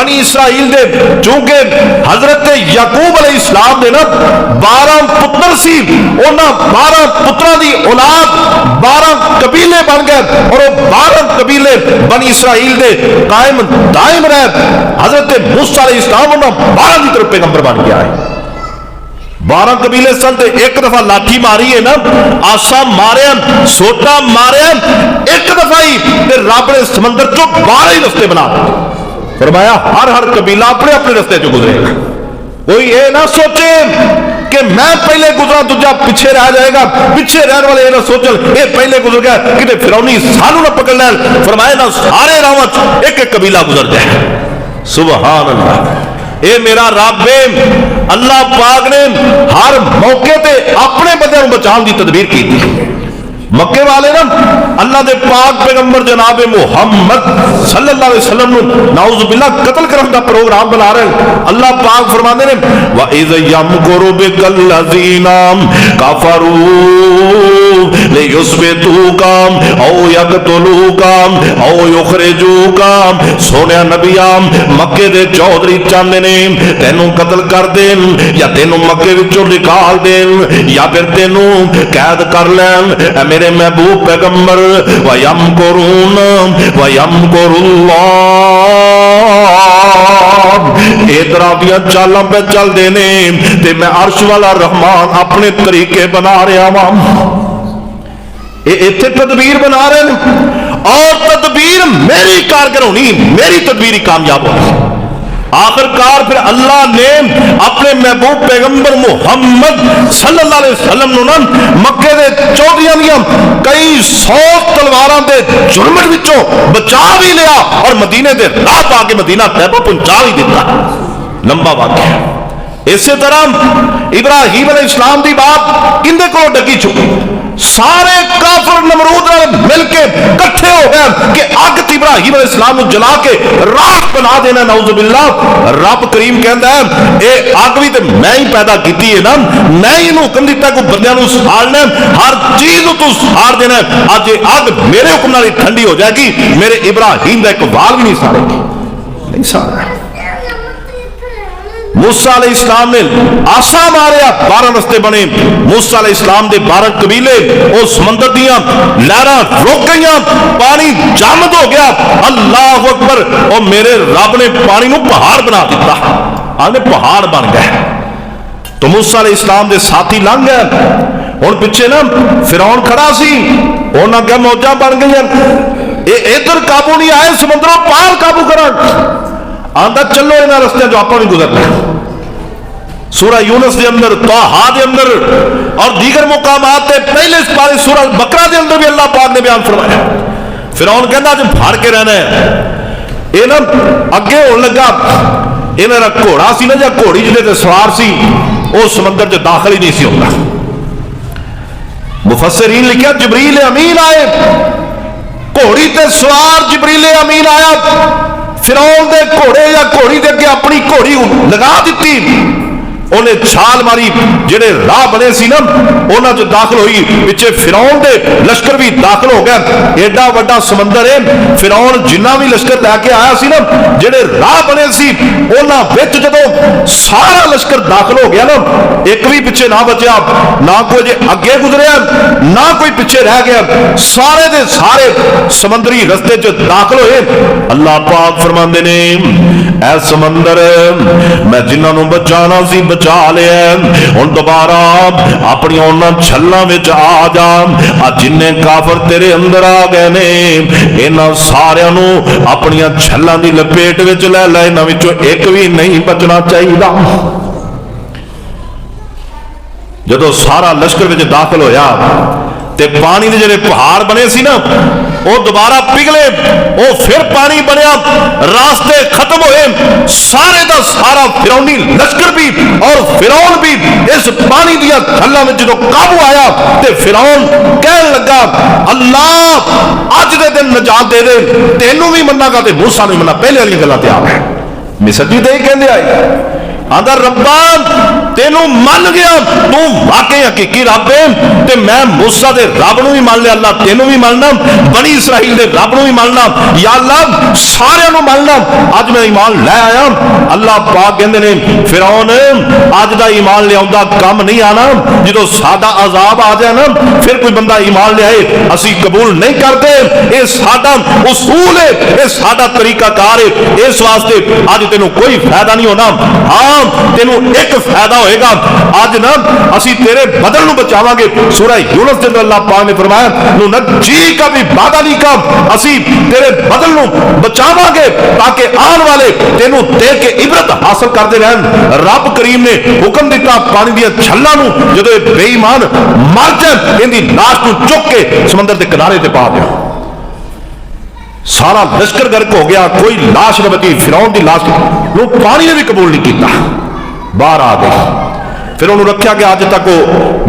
بنی اسرائیل دے چونکہ حضرت یعقوب علیہ السلام دے نا 12 پتر سی، انہاں 12 پتراں دی اولاد 12 قبیلے بن گئے اور وہ 12 قبیلے بنی اسرائیل دے قائم دائم رہے۔ حضرت موسیٰ علیہ السلام انہاں 12 دی طرف پیغمبر بن گیا ہے۔ 12 قبیلے سن تے ایک دفعہ لاٹھی ماری ہے نا، آسا ماریا، سوٹا ماریا، ایک دفعہ ہی تے رب نے سمندر چو 12 ہی رستے بنا فرمایا ہر قبیلہ اپنے اپنے رستے چ گزرے گا۔ کوئی یہ نہ سوچے کہ میں پہلے گزرا دوجا پیچھے رہ جائے گا، پیچھے رہنے والے یہ نہ سوچن یہ پہلے گزر گیا کہ فرعونی سانو نہ پکڑ لین، فرمایا نہ سارے راواں ایک ایک قبیلہ گزر جائے۔ سبحان اللہ، اے میرا رب ہے، اللہ پاک نے ہر موقع تے اپنے بندے کو بچان دی تدبیر کی تھی۔ مکے والے نا اللہ دے پاک پیغمبر جناب محمد صلی اللہ علیہ وسلم نو نعوذ باللہ قتل کرنے دا پروگرام بنا رہے ہیں۔ اللہ پاک فرماندے نے وَإِذْ يَمْكُرُ بِكَ الَّذِينَ كَفَرُوا لِيُثْبِتُوكَ أَوْ يَقْتُلُوكَ أَوْ يُخْرِجُوكَ۔ سونیا نبیا مکے دے چودھری چاہتے نے تینوں قتل کر دین یا تینوں مکے وچوں نکال دین یا پھر تینوں قید کر لین۔ اے میرے محبوب پیغمبر وَيَمْكُرُونَ وَيَمْكُرُ اللَّهُ، اے طرح دیا چالاں پہ چل دینے تے میں عرش والا رحمان اپنے طریقے بنا رہا ہوں۔ اے تدبیر بنا رہے ہیں اور تدبیر میری کارگر ہونی، میری تدبیر ہی کامیاب ہونی۔ آخر کار پھر اللہ نے اپنے محبوب پیغمبر محمد صلی اللہ علیہ وسلم نے مکے دے چودھریاں دیا کئی 100 تلواراں دے جرمٹ وچوں بچا بھی لیا اور مدینے دے راہ پا کے مدینہ طیبہ پہنچا بھی دیتا۔ لمبا واقعہ۔ اسی طرح ابراہیم علیہ السلام دی بات اندے کو ڈکی چکی، سارے کافر نمرود مل کے کٹھے ہو گئے کہ اگ ابراہیم علیہ السلام جلا کے راکھ بنا دینا، نعوذ باللہ۔ رب کریم کہندا ہے اے اگ بھی تے میں ہی پیدا کیتی ہے نا، میں ہی حکم دیتا کہ بندیاں نوں ساڑنا، ہر چیز تو ساڑ دینا۔ اج یہ اگ میرے حکم نال ٹھنڈی ہو جائے گی، میرے ابراہیم دا ایک وال بھی نہیں ساڑے گی، نہیں ساڑا۔ موسیٰ علیہ السلام نے آسا ماریا، 12 رستے بنے۔ موسیٰ علیہ السلام دے 12 قبیلے او سمندر دیاں لہراں رک گئیاں، پانی جامد ہو گیا۔ اللہ اکبر، او میرے رب نے پانی نو پہاڑ بنا دیتا، آنے پہاڑ بن گئے۔ تو موسیٰ علیہ السلام دے ساتھی لنگ گئے، اور پیچھے نا فرعون کھڑا سی، انہاں کیا موجاں بن گئی ہیں، ادھر قابو نہیں آئے، سمندروں پار قابو کرن۔ آندہ چلو انہاں رستے جو آپا بھی گزرنا۔ سورہ یونس دے اندر، طٰہٰ دے اندر اور دیگر مقامات تے پہلے اس پارے سورہ بقرہ دے اندر بھی اللہ پاک نے بیان فرمایا۔ فرعون کہنا جو بھاڑ کے رہنا ہے، یہ نا اگے ہون لگا، یہ میرا گھوڑا سی نا یا گھوڑی جلے تے سوار سی، وہ سمندر جو داخل ہی نہیں سی ہوتا۔ مفسرین لکھیا جبریل امین آئے، گھوڑی تے سوار جبریل امین آیا، فرعون دے گھوڑے یا گھوڑی دے کے اپنی گھوڑی لگا دیتی، انہیں چھال ماری، جڑے راہ بنے سی نا انہاں جو داخل ہوئی، پیچھے فرعون دے لشکر بھی داخل ہو گئے۔ ایڈا وڈا سمندر ہے، فرعون جنہ بھی لشکر لے کے آیا سی نا، جڑے راہ بنے سی انہاں وچ جدوں سارا لشکر داخل ہو گیا نا، ایک بھی پیچھے نہ بچیا، نہ کوئی اگے گزریا نہ کوئی پیچھے رہ گیا، سارے دے سارے سمندری رستے جو داخل ہوئے۔ اللہ پاک فرماندے نے اے سمندر میں جنہاں نوں بچانا سی بچا لیا، ہن دوبارہ اپنی انہاں چھلاں وچ آ جا، جن کافر تیرے اندر آ گئے نے انہاں سارے نوں اپنی چھلاں دی لپیٹ وچ لے لے، انہاں وچوں ایک بھی نہیں بچنا چاہیے۔ جدو سارا لشکر وچ داخل ہویا تے پانی دے جڑے پہاڑ بنے سی نا وہ دوبارہ پگھلے، وہ پھر پانی بنیا، راستے ختم ہوئے، سارے دا سارا فرعونی لشکر بھی اور فرعون بھی اس پانی دیا چھلاں وچ جدوں قابو آیا تے فرعون کہن لگا اللہ اج دے دن نجات دے دے، تینوں بھی مننا گا تے موسیٰ بھی مننا، پہلے والی گلاں تے آ گئے۔ مصر جی تے کہندے آئے आंदा रब्बा तेनू मन गया तू वाकई हकीकी रब है ते मैं मूसा दे रब नूं भी मान लिया, अल्लाह तेनू भी मानना, बनी इसराइल दे रब नूं भी मानना, या अल्लाह सारियां नूं मानना, अज मैं ईमान लै आया। अल्लाह पाक कहंदे ने फिरौन अज दा ईमान लियाउंदा काम नहीं आना, जो साडा अजाब आ जाए ना फिर कोई बंदा ईमान लियाए असी कबूल नहीं करते, ये साडा उसूल है, ये साडा तरीकाकार है, इस वास्ते अज तेनू कोई फायदा नहीं होना। हाँ तेनू एक फायदा होएगा, आज ना असी तेरे बदल नू बचावांगे। सूरह यूनुस के अंदर अल्लाह पाक ने फरमाया नुनज्जी का भी बादली का, असी तेरे बदल नू बचावांगे ताकि आने वाले तेनू देख के इबरत हासिल करते रहन। रब करीम ने हुक्म दिता पानी दी छल्लां नू जदों बेईमान मर जाए इनकी लाश नू चुक के समंदर के किनारे ते पा दिया। सारा लश्कर गर्क हो गया, कोई लाश न बची। फिरौन की लाश नू पानी ने भी कबूल नहीं किया, बाहर आ गई। फिर उन्होंने रखा कि अज तक वो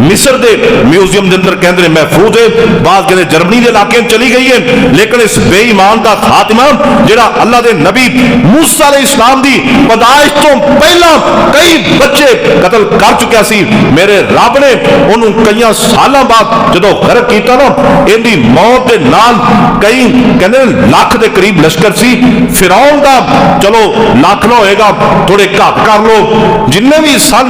मिस्र के म्यूजियम के अंदर कहते महफूज है, बाद कहते जर्मनी के इलाके चली गई है। लेकिन इस बेईमान का खात्मा जिहड़ा अल्लाह के नबी मूसा अलैहिस्सलाम की पैदाइश तो पहला कई बच्चे कतल कर चुका सी, मेरे रब ने उन्होंने कई सालों बाद जो गर्क किया ना, इनकी मौत के नाल कई कहते लाख के करीब लश्कर सी। फिरौन का चलो लाख ना होएगा, थोड़े घट कर लो, जिन्ने भी सन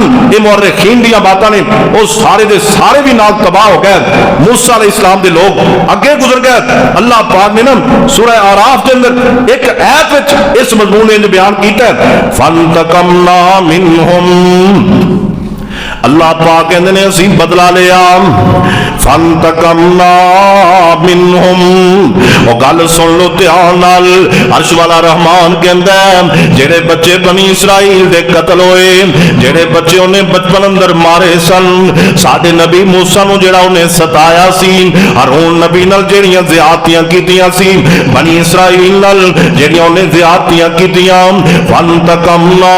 ये खीन दियां बातां ने वो सारे दे सारे भी नाल तबाह हो गए। मूसा अलैहिस्सलाम दे लोग अगे गुजर गए। अल्लाह पाक ने ना सूरह आराफ के अंदर एक आयत विच इस मजमून ने बयान कीता है फंतकमना मिनहुम, अल्लाह पाक कहंदे ने असीं बदला लिया। फंतकमना मिनहुम, वो गल सुन लो ध्यान नाल, अर्श वाला रहमान कहंदा जेड़े बच्चे बनी इसराइल दे कतल होए, जेड़े बच्चे उन्हें बचपन अंदर मारे सन, साडे नबी मूसा नूं जेड़ा उन्हें सताया सी, हारून नबी नाल जेड़ियां ज़ियादतियां कीतियां सी, बनी इसराइल नाल जेड़ियां उन्हें ज़ियादतियां कीतियां, फंतकमना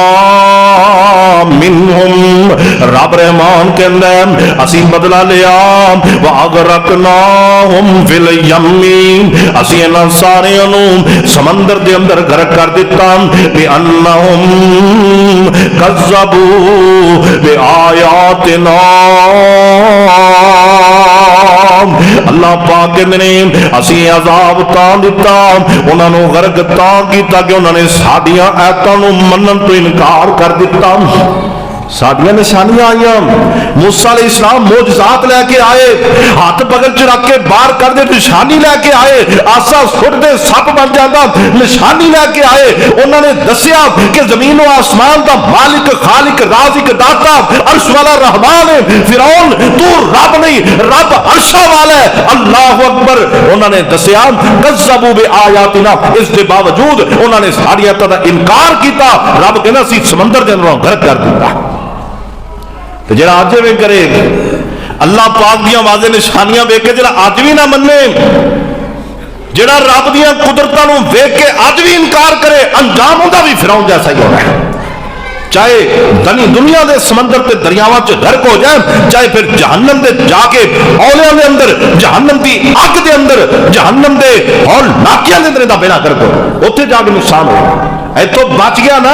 मिनहुम, रब रहमान कहंदा असीं बदला लिया। वागरकनाहुम फिल यम्मी, असीं इन्हां सारियां नूं समंदर दे अंदर गर्क कर दिता। बिअन्नहुम कज़्ज़बू बिआयातिना, अल्लाह पाक कहंदे ने असीं अजाब तां दिता, उन्हां नूं गर्क तां कीता कि उन्हां ने साडियां आयतां नूं मनण तो इनकार कर दिता। साडियां निशानियां आईयां, मूसा अलैहिस्सलाम मोजज़ात लैके आए, हाथ बगल च रख के बाहर कर दे निशानी लैके आए, आसा सुट दे सप बन जाता निशानी लैके आए। उन्होंने दसिया कि जमीन और आसमान का मालिक खालिक राज़िक दाता अर्श वाला रहमान है। फिरौन तू रब नहीं, रब अर्शा वाला है। अल्लाह अकबर। उन्होंने दसिया कज़्ज़बू बिआयातिना, इस दे बावजूद उन्होंने साडी आयतां दा इनकार किया। रब कहना सी समंदर दे अंदरों गर्क कर दिता। तो जरा अज भी करे अल्लाह पाक दियां वाज़े निशानियां वेख के जरा अज भी ना मन्ने, जरा रब दियां कुदरतां नूं वेख के अज भी इनकार करे, अंजाम उहदा भी फिरौन जैसा ही होना है। चाहे धनी दुनिया के समंदर के दरियावां च गर्क हो जाए, चाहे फिर जहन्नम दे जाके औलियां दे अंदर, जहन्नम की अग दे अंदर, जहन्नम दे और नाकियां दे अंदर दा बेड़ा गर्क हो, उत्थे जाके नुकसान हो। इतों बच गया ना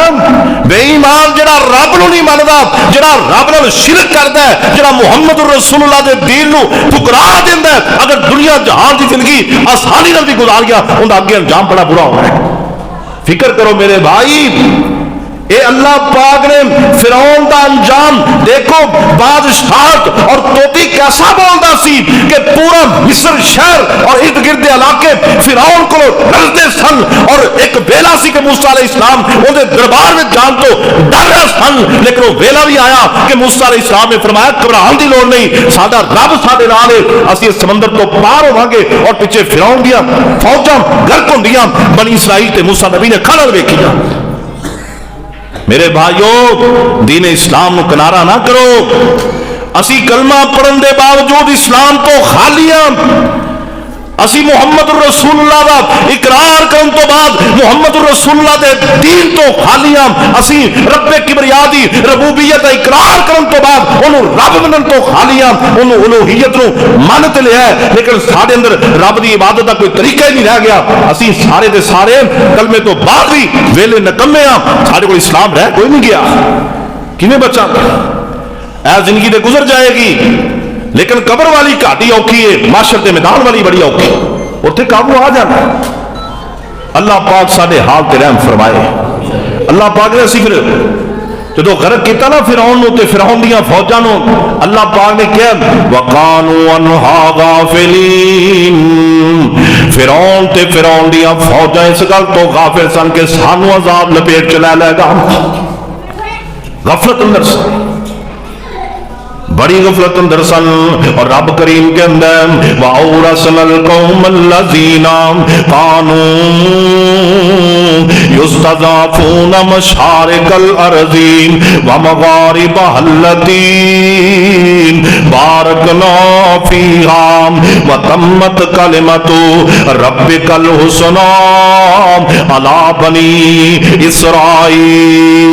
बेईमान जिहड़ा रब नूं नहीं मनदा, जिहड़ा रब नाल शिरक करदा है, जिहड़ा मुहम्मद रसूलुल्लाह दे दीन नूं ठुकरा दिंदा है। अगर दुनिया जहान की जिंदगी आसानी नाल भी गुजार गया, उनका अगे अंजाम बड़ा बुरा होना है। फिक्र करो मेरे भाई, ये अल्लाह पाक ने फिरौन का अंजाम देखो, बादशाह और तोती कैसा बोलता सी कि पूरा मिस्र शहर और इर्द गिर्द इलाके फिरौन को डरते सन। और एक वेला सी कि मूसा अलैहिस्सलाम उनके दरबार में जान तो डर रहे सन, लेकिन वो वेला भी आया कि मूसा अलैहिस्सलाम ने फरमाया घबराने की लोड़ नहीं, साडा रब साडे नाल है, असीं इस समंदर तो पार होवांगे। और पिछे फिरौन दियां फौजां गर्क होंदियां बनी इसराइल ते मूसा नबी ने अखां नाल वेखियां। मेरे भाइयों, दीन इस्लाम नूं किनारा ना करो। असी कलमा पढ़न के बावजूद इस्लाम तो खाली हां। असी मुहम्मद रसूलुल्लाह दा इकरार करन तो बाद मुहम्मद रसूलुल्लाह दे दीन तो खाली हां। असी रब्बे किबरिया दी रबूबियत दा इकरार करन तो बाद ओनू रब मनन तो खाली हां। ओनू उलूहियत नूं मन ते लिया है, लेकिन साडे अंदर रब दी इबादत दा कोई तरीका ही नहीं रह गया। असी सारे दे सारे कलमे तो बाद भी वेले नकम्मे हां, साडे कोल इस्लाम रह कोई नहीं गया। किवें बचांगे? ऐ जिंदगी ते गुजर जाएगी, लेकिन कबर वाली घाटी औखी है, माशर के मैदान वाली बड़ी औखी, उत्थे काबू आ जाना। अल्लाह पाक साडे हाल ते रहम फरमाए। अल्लाह पाक ने असीं फिर जो गरक किया ना फिरौन नूं ते फिरौन दियां फौजां नूं, अल्लाह पाक ने कहा वकानू अनहा गाफिलीन, फिरौन ते फिरौन दियां फौजां इस गल तो गाफिल सन कि सानू अजाब लपेट च लै लेगा। गफलत अंदर सन, बड़ी गफलत अंदर सन। और रब करीम के अंदर वाउरसनल कौमल्लज़ीना कानू युस्तज़ाफून मशारिकल अर्ज़ी व मगारिबहल लती बारकना फीहा व तम्मत कलिमतु रब्बिकल हुस्ना अला बनी इस्राईल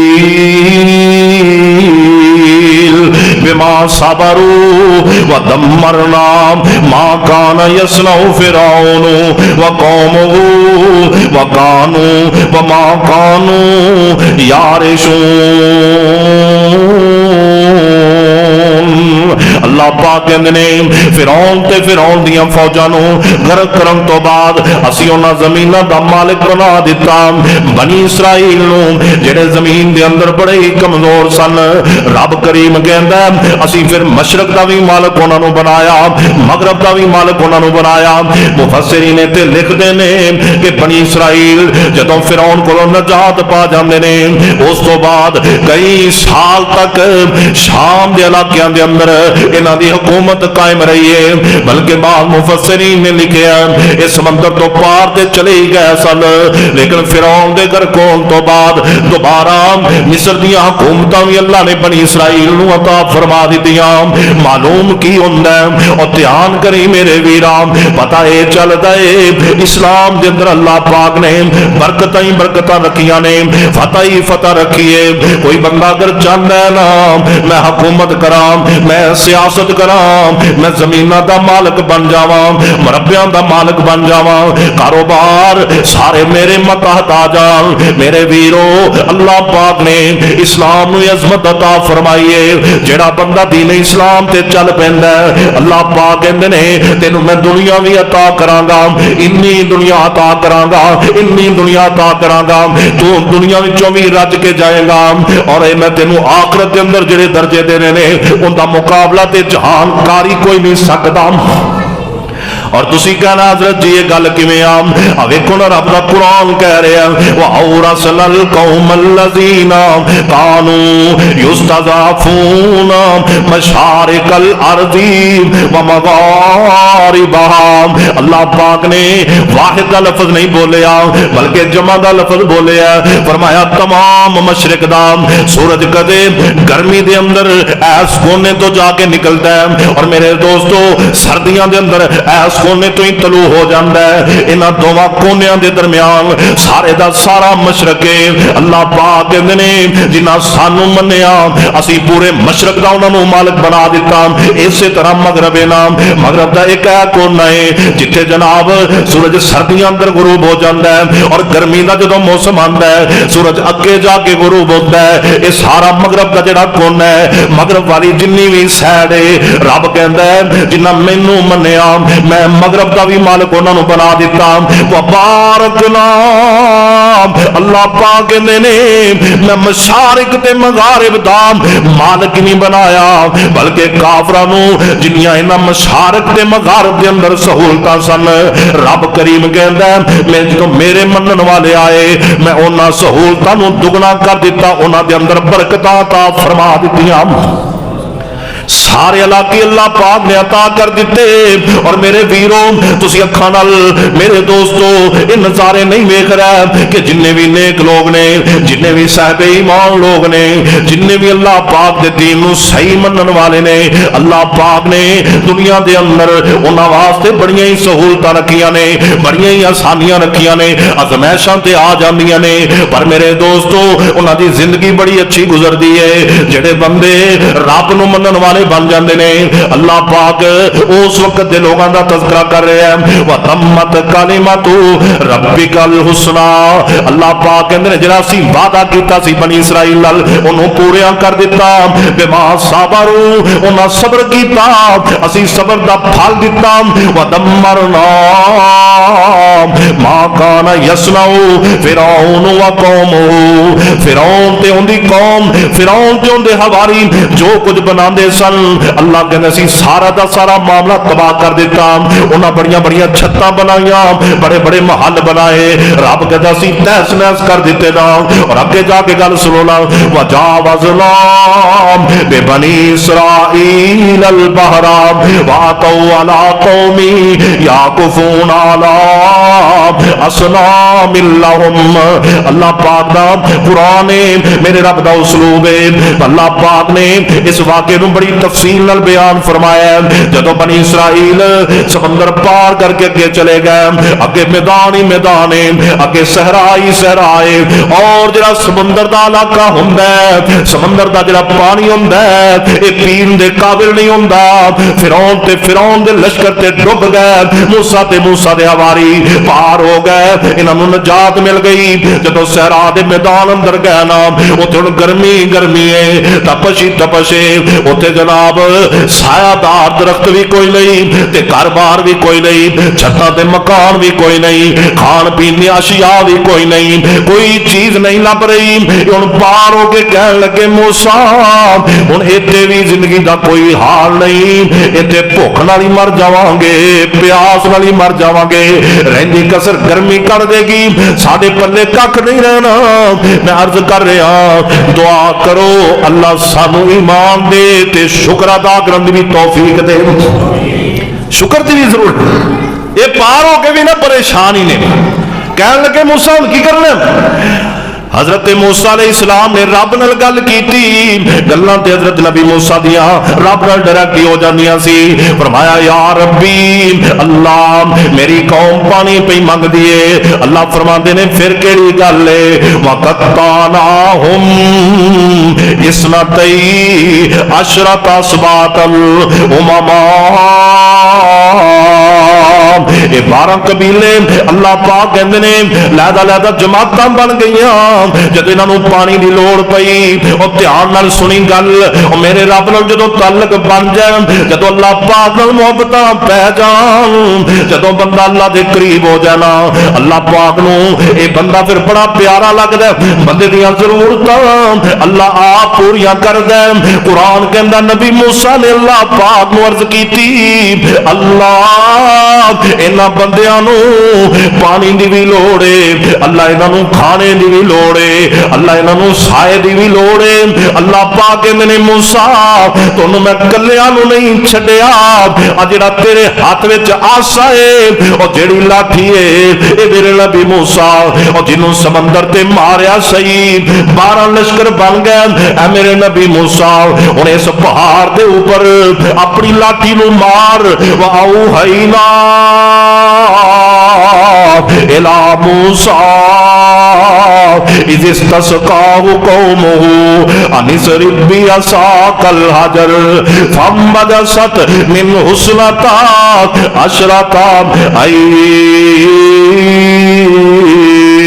बिमा सबरू व दम्मरना मा कान यसनउ फिरौनु व कौमुहु व कानू व मा कानू यारिशून। अल्लाह पाक कहंदे ने फिरौन ते फिरौन दियां फौजां नूं गरक करन तो बाद असीं उन्हां ज़मीनां दा मालिक बना दिता बनी इसराइल नूं, जेड़े जमीन दे अंदर बड़े ही कमजोर सन। रब करीम कहंदा असीं फिर मशरक दा भी मालिक उन्हां नूं बनाया, मगरब दा भी मालिक उन्हां नूं बनाया। मुफस्सिरीन ते लिखदे ने कि बनी इसराइल जदों फिरौन कोलों नजात पा जांदे ने, उस तो बाद कई साल तक शाम दे इलाकिਆਂ दे अंदर इन्हां दी हुकूमत कायम रही है। बल्कि बाद मुफस्सिरीन ने लिखिया इस समंदर तो पार ते चले ही गए सन, लेकिन फिरौन दे घर होण तो बाद दोबारा मिस्र दियां हुकूमतां भी अल्लाह ने बनी इसराइल नूं अता फरमा दित्तियां। मालूम की हुंदा है? और ध्यान करी मेरे वीरा, पता ये चलदा है इस्लाम दे अंदर अल्लाह पाक ने बरकतां ही बरकतां रखियां ने, फतह ही फतह रखी है। कोई बंदा अगर चाहता है ना मैं हुकूमत करा, मैं सियासत करा, मैं जमीना का मालिक बन जावा, मरबिया का मालिक बन जावा, कारोबार सारे मेरे मतहत आ जान। मेरे वीरो अल्लाह पाक ने इस्लाम नूं अज़मत अता फरमाई है। जेड़ा बंदा दीन इस्लाम ते चल पैंदा है, अल्लाह पाक कहंदे ने तेनू मैं दुनिया भी अता करांगा, इन्नी दुनिया अता करांगा, इन्नी दुनिया अता करांगा, तू दुनिया विचों भी रज के जाएगा। और मैं तेनू आखिरत के अंदर जेड़े दर्जे देने ने उनका मुकाबला ते जहानकारी कोई नहीं सकता। और तुसी कहना हजरत जी ये गल किवें आ? वेखो ना रब दा कुरान कह रहा है व औरसनल कौमल्लज़ीना कानू युस्तज़ाफून मशारिकल अर्ज़ी व मगारिबहा। अल्लाह पाक ने वाहिद का लफ्ज नहीं बोलिया बल्कि जमा का लफ्ज बोलिया। फरमाया तमाम मशरिक दा सूरज कदे गर्मी दे अंदर ऐस कोने तो जाके निकलता है और मेरे दोस्तों सर्दियां दे अंदर ऐस कोने तो ही तलू हो जाता है। इन्हां दोवां कोनियां दे दरमियान सारे दा सारा मशरक है। अल्लाह पाक कहंदे ने जिन्हां सानू मन्निया असीं पूरे मशरक दा उन्हां नूं मालिक बना दिता। इसे तरह मगरब है नाम, मगरब दा एक है कोना है जिथे जनाब सूरज सर्दियां अंदर गुरूब हो जाता है और गर्मी का जो मौसम आता है सूरज अगे जाके गुरूब होता है। यह सारा मगरब का जिहड़ा कोना है, मगरब वाली जिन्नी भी सैड है, रब कहंदा है जिन्हां मैनू मन्निया मैं मगरब का भी मालिक उन्होंने बना दिता। वबारकना अल्लाह पाक कहंदे ने मैं मशारिक ते मगारिब दा मालिक नहीं बनाया बल्कि काफरां नूं जिन्नियां इन्हां मशारिक ते मगारिब दे अंदर सहूलतां सन, रब करीम कहंदा मैं जो मेरे मनन वाले आए मैं उन्हां सहूलतां नूं दुगना कर दिता, उन्हां दे अंदर बरकतां अता फरमा दित्तियां। सारे इलाके अल्लाह पाक ने अता कर दिते। और मेरे वीरों तुसी अखां नाल मेरे दोस्तों ये नज़ारे नहीं वेख रहे कि जिन्ने भी नेक लोग ने, जिन्ने भी साहिबे ईमान लोग ने, जिन्ने भी अल्लाह पाक दे दीन नूं सही मनन वाले ने, अल्लाह पाक ने दुनिया दे अंदर उन्हां वास्ते बड़ियां ही सहूलतां रखियां ने, बड़ियां ही आसानियां रखियां ने, अज़मैशां ते आ जांदियां ने। पर मेरे दोस्तों उन्हां दी जिंदगी बड़ी अच्छी गुजरदी है। जेड़े बंदे रब नूं मनन वाले वाले बन जाते हैं। अल्लाह पाक उस वक्त के लोगों का तज़किरा कर रहे हैं। व तम्मत कलिमतु रब्बिकल हुस्ना, अल्लाह पाक कहते हैं जिहड़ा असीं वादा कीता सी बनी इसराइल नाल उहनूं पूरा कर दिता। बिमा साबरू, उन्हां सबर कीता, असीं सबर दा फल दिता। व दम्मरना मा काना यसनाउ फिरौन व कौमहू, फिरौन ते उहदी कौम, फिरौन ते उहदे हवारी जो कुछ बनाते सन, अल्लाह कहते असीं सारा दा सारा मामला तबाह कर दिता। उन्हां बड़ियां बड़ियां छत्तां बनाईयां, बड़े बड़े महल बनाए, रब कहता असीं तहस नहस कर दिते ना। और अगे जाके गल सुनो ना, वजावज़ना बिबनी इसराईल अल बहरा वातौ अला कौमी याकुफून अला असनामिन लहुम। अल्लाह पाक दा कुरान मेरे रब दा उसलूब है। अल्लाह पाक ने इस वाक़े नूं बड़ी तफसील नाल बयान फरमाया। जदों बनी इसराइल समंदर पार करके अगे चले गए, अगे मैदान ही मैदान है, अगे सहरा ही सहरा है, और जिहड़ा समुंदर दा इलाका हुंदा है, समंदर दा जिहड़ा पानी हुंदा है, ये पीण दे काबिल नहीं हुंदा। फिरौन दे लश्कर ते डुब गए, मूसा ते मूसा दे हवारी पार हो गए, इन्हां नूं नजात मिल गई। जदों सहरा दे मैदान अंदर गए ना, उत्थे हुण गर्मी गर्मी है, तपश ही तपश है, उत्थे जनाब सायादार दरख्त भी कोई नहीं ते घर बार भी कोई नहीं, छत्तां ते मकान भी कोई नहीं, खान पीन दी अशिया भी कोई नहीं, कोई चीज नहीं लभ रही। हुण पार हो के कहन लगे मूसा हुण इत्थे भी जिंदगी दा कोई हाल नहीं, इत्थे भुख नाल ही मर जावांगे, प्यास नाल ही मर जावांगे, रहिंदी कसर गर्मी कर देगी, साडे पल्ले कख नहीं रहना। मैं अर्ज कर रहा दुआ करो अल्लाह सानू ईमान दे ते शुक्र अदा करन दी भी तौफीक दे। शुक्र की भी जरूरत, ये पार हो के भी ना परेशान ही ने। कहने लगे मूसा हुण की करना? हजरत मूसा अलैहिस्सलाम ने रब नाल गल कीती, गल्लां ते हजरत नबी मूसा दियां रब नाल डायरेक्ट हो जांदियां सी। फरमाया या रब्बी अल्लाह मेरी कौम पानी पई मंगदी है। अल्लाह फरमांदे ने फिर केड़ी गल है? वक़त्तानाहुम इसनतई अशरत असबातल उममा, ये 12 कबीले अल्लाह पाक कहंदे ने लैदा लैदा जमातां बन गईयां। जब इन्हों पानी की लोड़ पई और ध्यान नाल सुनी गल, और मेरे रब नाल जदों ताल्लुक बन जाए, जदों अल्लाह पाक नाल मुहब्बतां पै जान, जदों बंदा अल्लाह दे करीब हो जाना, अल्लाह पाक नूं ये बंदा फिर बड़ा प्यारा लगदा है। बंदे दीयां ज़रूरतां अल्लाह आप पूरियां करदा है। कुरान कहंदा नबी मूसा ने अल्लाह पाक नूं अर्ज कीती, अल्लाह इन्हां बंदियां नूं पानी दी भी लोड़ है, अल्लाह इन्हां नूं खाने दी भी लोड़ है, अल्लाह इन्हां साए दी भी लोड़ है। अल्लाह पाक कहंदे ने मूसा तुहानूं मैं कल्लियां नूं नहीं छड्डिया, आ जिहड़ा तेरे हाथ विच आसा है और जिहड़ी लाठी है ये मेरे नबी मूसा और जिन्हों समंदर ते मारिया सही 12 लश्कर बन गए। ऐ मेरे नबी मूसा हुण इस पहाड़ दे ऊपर अपनी लाठी नूं मार। वाऊ हैना इला मूसा इज़ इस्तस्क़ाहु क़ौमुहु अनिज़रिब बिअसाकल हजर फंबजसत मिन हुस्नता अशरता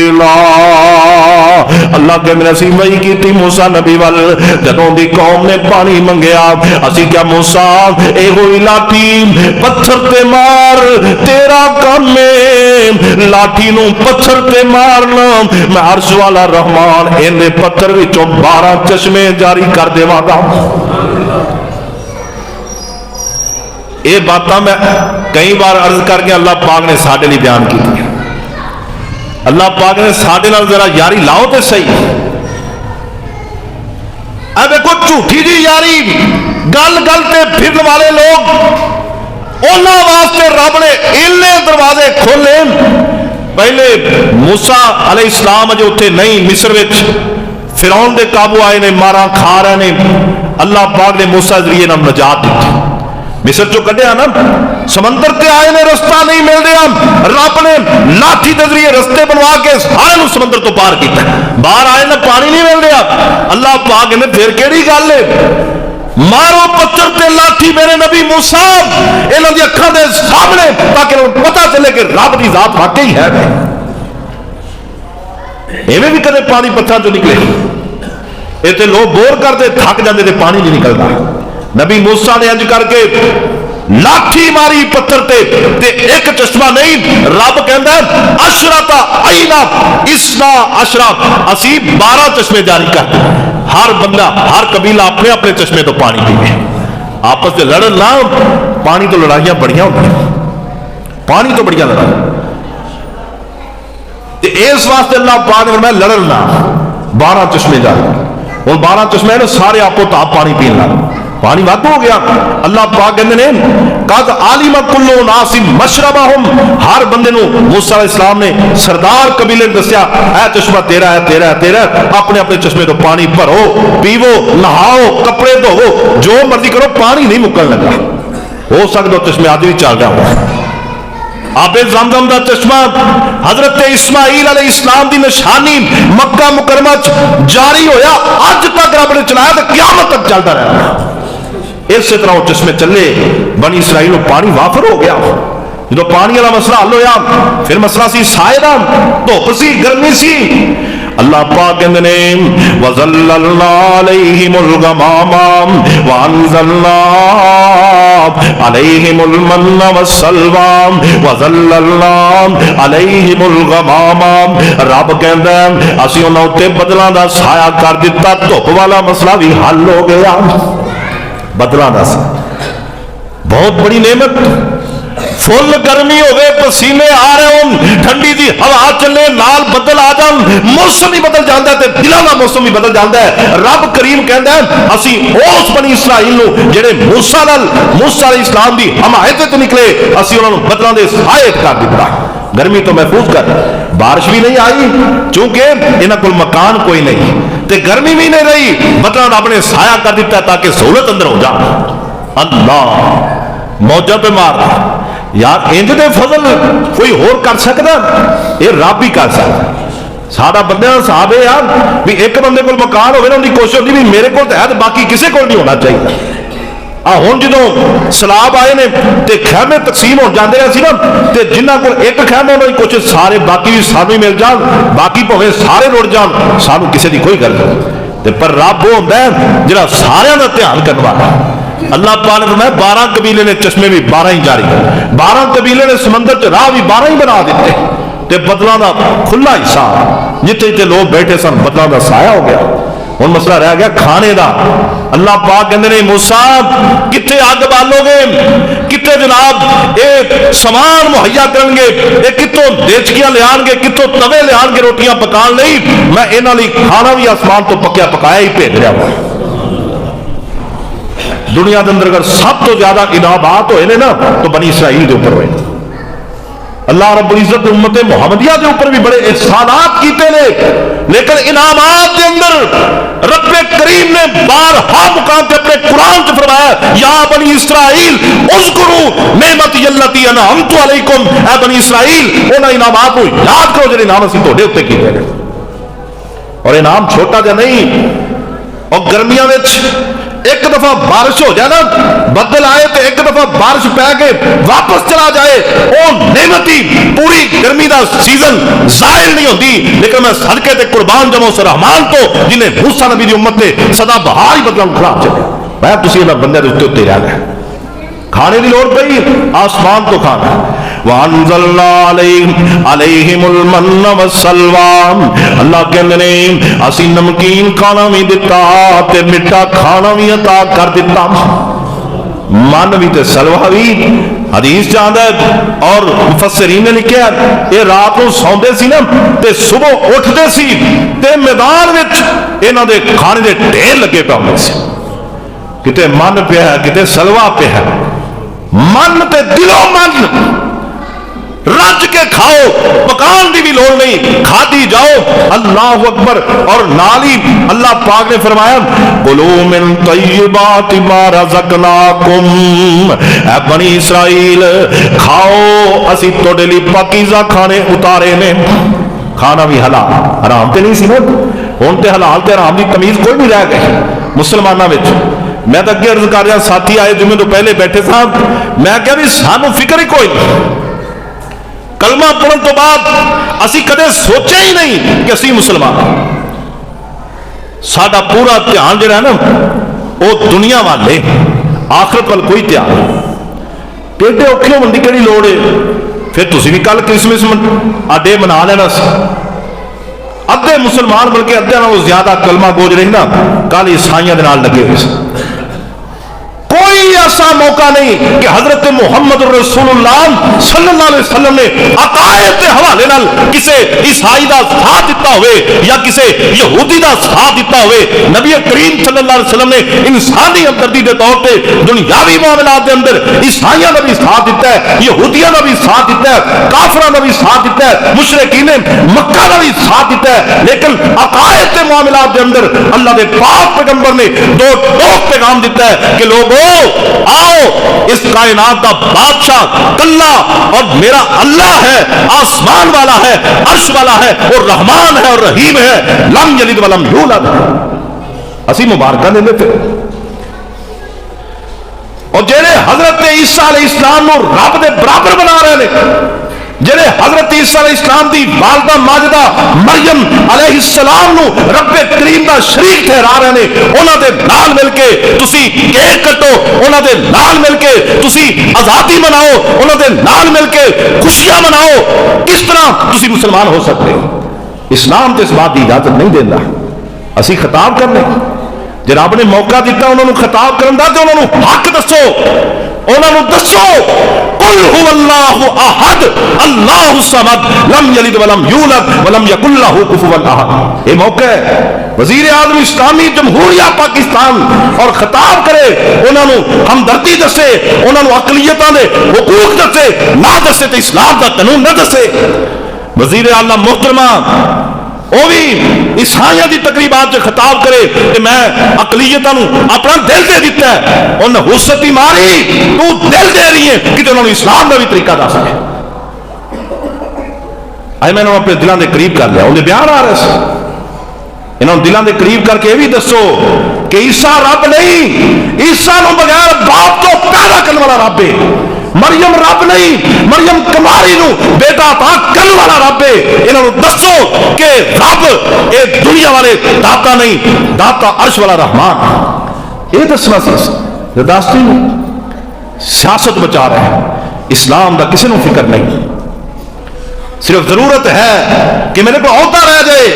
ऐला। अल्लाह के मेरे असीं वही कीती मूसा नबी वल, जदों दी कौम ने पानी मंगया असीं क्या मूसा ए होई लाठी पत्थर ते मार, तेरा काम है लाठी नूं पत्थर ते मारना। मैं अर्श वाला रहमान इन्हें पत्थर विचों 12 चश्मे जारी कर देवांगा। ये बातां मैं कई बार अर्ज करके अल्लाह पाक ने साडे लिए बयान की। अल्लाह पाक ने साडे नाल जरा यारी लाओ तो सही। अब देखो झूठी जी यारी गल गल ते फिरन वाले लोग, उन्हां वास्ते रब ने इन्ने दरवाजे खोले। पहले मूसा अलैहिस्सलाम अजे उत्थे नहीं, मिस्र विच फिरौन दे काबू आए ने, मारा खा रहे ने। अल्लाह पाक ने मूसा जरिए नाल नजात दी, मिस्र चो कढ़िया ना। समंदर ते आए ने, रस्ता नहीं मिल रहा, रब ने लाठी के जरिए रस्ते बनवा के सारे समंदर तो पार किया। बाहर आए ना, पानी नहीं मिल रहा। अल्लाह पाक ने फिर केड़ी गल है, मारो पत्थर ते लाठी मेरे नबी मूसा इन्हां दी अखां दे सामने, ताकि उन्हें पता चले कि रब की जात वाकई है। इवें भी कदे पानी पत्थर चो निकले, इतने लोग बोर करते थक जाते थे, पानी नहीं निकलता। नबी मूसा ने इंज करके लाठी मारी पत्थर ते एक चश्मा नहीं, रब कहता अशरता आईना इसना अशरा, असी 12 चश्मे जारी कर, हर बंदा हर कबीला अपने अपने चश्मे तो पानी पीवे। आपस में लड़न ना, पानी तो लड़ाइयां बड़ियां होंगी, पानी तो बड़ियां लड़ाई। इस वास्ते अल्लाह पाक ने लड़न ना 12 चश्मे जारी, और 12 चश्मे ने सारे आपो ताप पानी पीन लग, पानी वाकू हो गया। अल्लाह पाक कहते ने कद आलिमा कुल्लु नासिम मशरबहुम, हर बंदे नू मूसा अलैहिस्सलाम ने सरदार कबीले ने दस्या ऐ चश्मा तेरा है, तेरा है, तेरा है, अपने अपने चश्मे तो पानी भरो, पीवो, नहाओ, कपड़े धोवो, जो मर्जी करो, पानी नहीं मुक्कन लगा। हो सकता चश्मे अज भी चल रहा हो। आबे ज़मज़म दा चश्मा हजरत इस्माइल अलैहिस्सलाम दी निशानी मक्का मुकरमा जारी होया, अज तक रब ने चलाया तो क़यामत तक चलता रहा। इस तरह वो चश्मे चले, बनी इसराइल को पानी वाफर हो गया। जो पानी वाला मसला हल होया, फिर मसला सी साए दा, धुप सी, गर्मी सी। अल्लाह पाक कहंदे ने वज़ल्ललना अलैहिमुल गमामा वअंज़लना अलैहिमुल मन्ना वस्सलवा वज़ल्ललना अलैहिमुल गमामा, रब कहंदा असीं उन्हां उत्ते बदलां दा साया कर दिता, धुप वाला मसला भी हल हो गया। बदला दस बहुत बड़ी नेमत, फुल गर्मी होवे, पसीने आ रहे हो, ठंडी दी हवा चले, नाल बदल आ जान, मौसम ही बदल जाता है, दिलों का मौसम भी बदल जाता है। रब करीम कहता है असी उस बनी इसराइल नूं जेड़े मूसा अलैहिस्सलाम दी हमायत च निकले, असी उन्होंने बदलों के साए कर दिता। गर्मी तो महफूज कर, बारिश भी नहीं आई क्योंकि इन्हां कोल मकान कोई नहीं, ते गर्मी भी नहीं रही, बदलों रब ने साया कर दिता ताकि सहूलत अंदर हो जाए। अल्लाह मौजा पे मार यार, इंज दे फजल कोई होर कर सकदा, ये रब ही कर सकदा। साडा बंदे दा हिसाब है यार भी एक बंदे कोल मकान होवे ना, उनकी कोशिश होती भी मेरे कोल तो है, तो बाकी किसी कोल नहीं होना चाहिए। हुण जो सलाब आए ने ते खैमे तकसीम हो जाते रहे ना, ते जिन्हां कोल एक खैमा उन्हां दी कोशिश सारे बाकी भी सानू मिल जान, बाकी भावें सारे रुड़ जान, सानू किसी की कोई गल नहीं। पर रब वो हुंदा है जिहड़ा सारियां दा ध्यान करने वाला। अल्लाह पाक ने फरमाया 12 कबीले ने चश्मे भी 12 ही जारी, 12 कबीले ने समंदर च राह भी 12 ही बना दिते, ते बदलों का खुला हिस्सा जिथे जिथे लोग बैठे सन, बदलों का साया हो गया। हुण मसला रह गया खाने का। अल्लाह पाक कहते ने मूसा कित्थे अग बालोगे, कित्थे जनाब ये समान मुहैया करनगे, ये कित्थों देचकियां लियाणगे, कित्थों तवे लियाणगे रोटियां पकाने लई, मैं इन्हां लई खाना भी आसमान तो पक्या पकाया ही भेज रहा हूं। दुनिया के अंदर अगर सब तो ज्यादा इनामात होए ने ना तो बनी इसराइल के ऊपर होए। अल्लाह रब्बुल इज्जत ने उम्मत मुहम्मदिया के ऊपर भी बड़े एहसानात कीते ने, लेकिन इनामात के अंदर रब्बे करीम ने बारहा मुकाम पे अपने कुरान च फरमाया या बनी इसराइल उज़कुरू नेमती अल्लती अनअमतु अलैकुम, ऐ बनी इसराइल उन्हां इनामात को याद करो जिहड़े इनाम असीं तुहाडे उत्ते कीते ने। और इनाम छोटा जिहा नहीं। और गर्मियां विच एक दफा बारिश हो जाए ना, बदल आए तो एक दफा बारिश पै के वापस चला जाए, वो नेमती पूरी गर्मी का सीजन जाहिर नहीं होती। लेकिन मैं सदके ते कुर्बान जमा उस रहमान तो जिन्हें मूसा नबी दी उम्मत ने सदा बहार ही बदला खराब चले, मैं तुसीं इन्हां बंदे दे उत्ते उत्ते रह गए। खाने की लोड़ पई, आसमान तो खाना। वअंज़लना अलैहिमुल मन्ना वस्सलवा, अल्लाह कहंदे ने असीं नमकीन खाना भी दिता ते मिठा खाना भी अता कर दिता, मन भी ते सलवा भी। हदीस च आंदा है और मुफस्सिरीन ने लिखा ये रात को सौंदे सी ना ते सुबह उठते सी ते मैदान विच इन्हां दे खाने दे ढेर लगे पे होंदे सी, किते मन पिया है किते सलवा पिया है, मन ते दिलों मन रज के खाओ, पकान की भी लोड़ नहीं, खादी जाओ। अल्लाह अकबर। और नाली अल्लाह पाक ने फरमाया कुलू मिन तय्यिबाति मा रज़क़नाकुम, ऐ बनी इसराइल खाओ असी तुहाडे लई पाकीज़ा खाने उतारे ने। खाना भी हलाल, हराम ते नहीं सी ना, हुण ते हलाल ते हराम की तमीज कोई नहीं रह गई मुसलमानों विच। मैं तो अगे अर्ज कर रहा, साथी आए जुम्मे तो पहले बैठे साहब, मैं क्या भी सानू फिक्र ही कोई नहीं, कलमा पढ़न तो बाद असी कदे सोचा ही नहीं कि असी मुसलमान। साडा पूरा ध्यान जो है ना वो दुनिया वाले, आखिरत वाल कोई ध्यान नहीं। टेढ़े औखे होने की किहड़ी लोड़ है? फिर तुसीं भी कल क्रिसमस डे मना लेना सी। अद्धे मुसलमान बल्कि अद्धे नालों ज्यादा कलमा बोझ रही ना कल ईसाइयों के नाल लगे हुए सी। कोई ऐसा मौका नहीं कि हजरत मुहम्मद रसूलुल्लाह सल्लल्लाहु अलैहि वसल्लम ने अकायद के हवाले नाल किसे ईसाई का साथ दिता हुए या किसे यहूदी का साथ दिता हुए। नबी करीम सल्लल्लाहु अलैहि वसल्लम ने इंसानी हमदर्दी के तौर पर दुनियावी मामलात के अंदर ईसाइयों का भी साथ दिता है, यहूदियों का भी साथ दिता है, काफिरों का भी साथ दिता है, मुशरिकीन मक्का का भी साथ दिता है। लेकिन अकायद के मामलात के अंदर अल्लाह के पाक पैगंबर ने दो टोक पैगाम दिता है कि लोगों आओ, इस कायनात का बादशाह कल्ला और मेरा अल्लाह है, आसमान वाला है, अर्श वाला है और रहमान है और रहीम है, लम यलिद वलम यूलद। असी मुबारक दे लेते और जेड़े हजरत ईसा अलैहिस्सलाम को रब दे बराबर बना रहे हैं, जेड़े हजरत ईसा अलैहिस्सलाम दी वालदा माजिदा मरियम अलैहिस्सलाम नु रब्बे करीम दा शरीक ठहरा रहे ने, उन्हां दे नाल मिलके तुसी केक कटो, उन्हां दे नाल मिलके तुसी आजादी मनाओ, उन्हां दे नाल मिलके खुशियां मनाओ। किस तरह तुसी मुसलमान हो सकते हो? इस्लाम तो इस बात की इजाजत नहीं देता। असी खिताब करने जे रब ने मौका दिता उन्होंने खिताब करन दा ते उन्होंने हक दसो, उन्होंने दसो कुल हुवल्लाहु अहद अल्लाहु समद लम यलिद वलम यूलद वलम यकुल लहू कुफुवन अहद। ये मौका है वजीर आज़म इस्लामी जमहूरिया पाकिस्तान और खिताब करे, उन्होंने हमदर्दी दसे, उन्होंने अकलियतां दे हुकूक दसे, ना दसे तो इस्लाम का कानून न दसे। वजीर आला मोहतरमा वो भी ईसाइयों की तकरीबात से खिताब करे कि मैं अकलीयतां नूं अपना दिल दे दिता है, उन्हें हुस्सत ही मारी तू दिल दे रही है कि उन्होंने इस्लाम का भी तरीका दस है। अज मैंने अपने दिलों के करीब कर लिया, उन्हें बयान आ रहे थे, इन्होंने दिलों के करीब करके यह भी दसो कि ईसा रब नहीं, ईसा नूं बगैर बाप तो पैदा करने वाला रब है। मरियम रब नहीं, मरियम कुमारी नूं बेटा अता करने वाला रब है। इन्होंने दसो कि रब ये दुनिया वाले दाता नहीं, दाता अर्श वाला रहमान। ये दसना दास्ती सियासत बचा रहे हैं, इस्लाम का किसी को फिक्र नहीं। सिर्फ जरूरत है कि मेरे को औहदा रह जाए,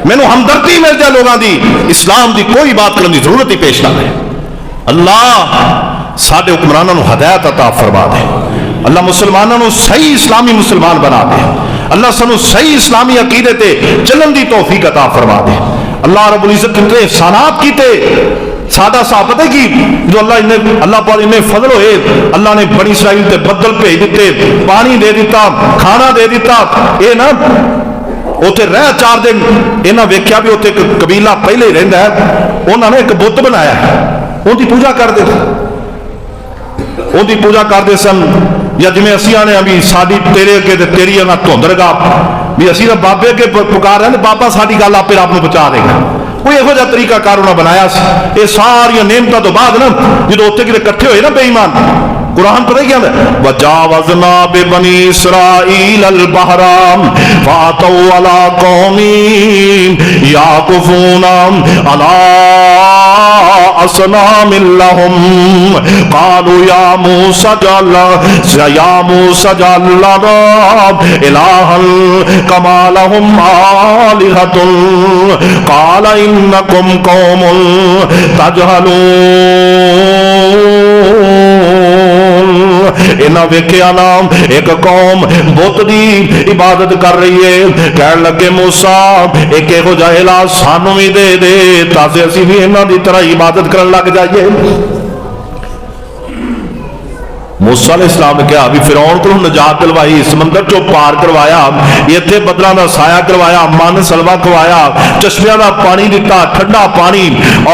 मैनू हमदर्दी मिल जाए लोगों की, इस्लाम की कोई बात करने की जरूरत ही पेश ना है। अल्लाह साडे हुक्मरानां नूं हदायत अता फरमा दे, अल्लाह मुसलमानों नूं सही इस्लामी मुसलमान बना दे, अल्लाह सानू सही इस्लामी अकीदे ते चलन दी तौफीक अता फरमा दे। अल्लाह रब्बुल इज्जत कितने एहसानात कीते सादा सा पता की जो अल्लाह पर इन्ने फजल होए, अल्लाह ने बनी इसराइल ते बदल भेज दिते, पानी दे दिता, खाना दे दिता। ये ना उत्थे रह 4 दिन इन्हें वेख्या भी उत्थे एक कबीला पहले ही रहिंदा है, उन्होंने एक बुत बनाया, उनकी पूजा करते उनकी पूजा करते सन। या जिमें असी आने भी साड़ी तेरे अगे तेरी ना धुंध रगा भी असी ना बाबे अगे पुकार रहे हैं, बाबा साड़ी गल आपे रब नूं पहुंचा देगा। कोई यहो जिहा तरीका कार उन्हें बनाया। ये सारिया नेमतां तो बाद ना जो उत्थे किते इकट्ठे होए ना बेईमान, कुरान पता क्या है, वजावजना बिबनी इसराईल अल बहराम फातौ अला कौमी याकुफूना अला असनामिन लहुम कालू या मूसा जअल लना इलाहन कमा लहुम आलिहतुन काल इन्नकुम कौमुन तजहलून। इन्हें वेख्या नाम एक कौम बुत की इबादत कर रही है, कह लगे मूसा एक इहो जिहा इलाह सानू भी दे दे ताकि असीं भी इन्हां दी तरह इबादत करन लग जाइए। मूसा अलैहिस्सलाम ने कहा भी फिरौन को निजात दिलवाई, समंदर चो पार करवाया, इत्थे बदलों का साया करवाया, मन सलवा खवाया, चश्मियां का पानी दिता, ठंडा पानी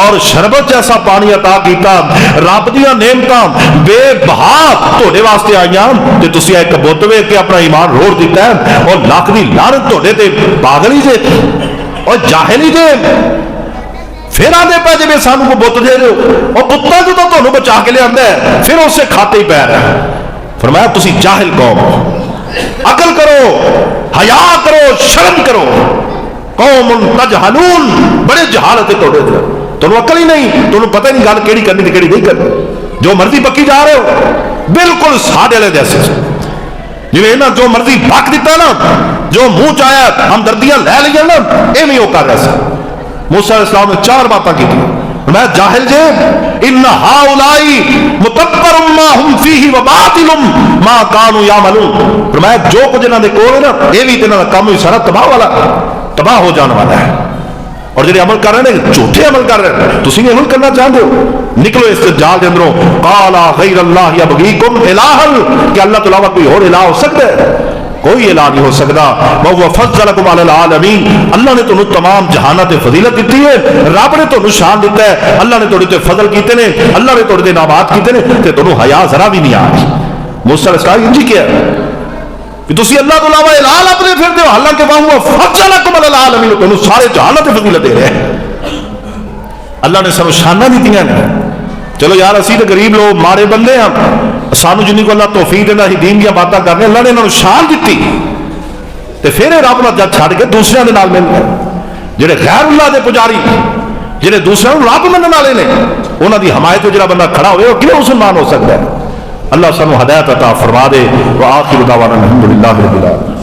और शरबत जैसा पानी अता किया। रब दियां नेमतां बेबहा तुहाडे वास्ते आईयां ते तुसीं एक बुत वेख के अपना ईमान रोड़ दिता है। और लख दी लानत तुहाडे ते, पागल ही जे और जाहिल ही जे। फिर आदे پہ جی سانو کو بت دے رہے ہو، اور بتوں کو تو تمہیں بچا کے لیا ہے، پھر اسے کھاتے ہی پی رہا ہے۔ فرمایا تسی جاہل قوم، عقل کرو، حیا کرو، شرم کرو، قوم تجہلون، بڑے جہالت توڑے دے، تمہیں عقل ہی نہیں، تمہیں پتہ ہی نہیں گل کیڑی کرنی تے کیڑی نہیں کرنی، جو مرضی بکی جا رہے ہو، بالکل ساڈے والے جیسے جی نا، جو مرضی بک دیتا نا، جو منہ چایا ہمدردیاں لے لیا نا، ایویں وہ کر رہا سا۔ موسیٰ علیہ السلام نے 4 باتیں کی تھی، میں جاہل جے ان ہاؤلائی متبر ما ہم فیہ وباطل ما کانوا یعملون، فرمایا جو کچھ انہاں دے کول ہے نا، یہ بھی انہاں دا کام ہی سارا تباہ والا، تباہ ہو جانے والا ہے۔ اور جڑے عمل کر رہے ہیں جھوٹے عمل کر رہے ہیں، تسی بھی عمل کرنا چاہتے ہو، نکلو اس جال دے اندروں۔ قال غیر اللہ یبغیکم الہا، کہ اللہ کے علاوہ کوئی اور الہ ہو سکتا ہے؟ کوئی الہ نہیں ہو سکتا۔ وَهُوَ فَضَّلَكُمْ عَلَى الْعَالَمِينَ، اللہ نے تمہیں تمام جہانت فضیلت دیتی ہے، رب نے تمہیں شان دیتا ہے، اللہ نے تمہیں فضل کیتے نے، اللہ نے تمہیں انعامات کیتے نے، تے تمہیں حیا ذرا بھی نہیں آ رہی۔ موسیٰ علیہ السلام انجی کیا کہ تسی اللہ کے علاوہ الہ اپنے پھرتے ہو، حالانکہ وَهُوَ فَضَّلَكُمْ عَلَى الْعَالَمِينَ، تمہیں سارے جہانت فضیلت دے رہے ہیں، اللہ نے سانو شاناں دتیاں نے۔ چلو یار اسی تو غریب لوگ مارے بندے ہیں، سانو جنہیں کو اللہ توفیق دینا ہی دین کی باتیں کرنے، اللہ نے انہوں نے شان دیتی، تے پھر رب نال جد چھڑ کے دوسرے دے نال مل گئے، جڑے غیر اللہ دے پجاری، جڑے دوسرے رب منن والے نے، انہاں دی حمایت وچ جڑا بندہ کھڑا ہوئے وہ کیوں مسلمان ہو سکتا ہے؟ اللہ سانو ہدایت عطا فرما دے۔ وآخر دعوانا الحمدللہ رب العالمین۔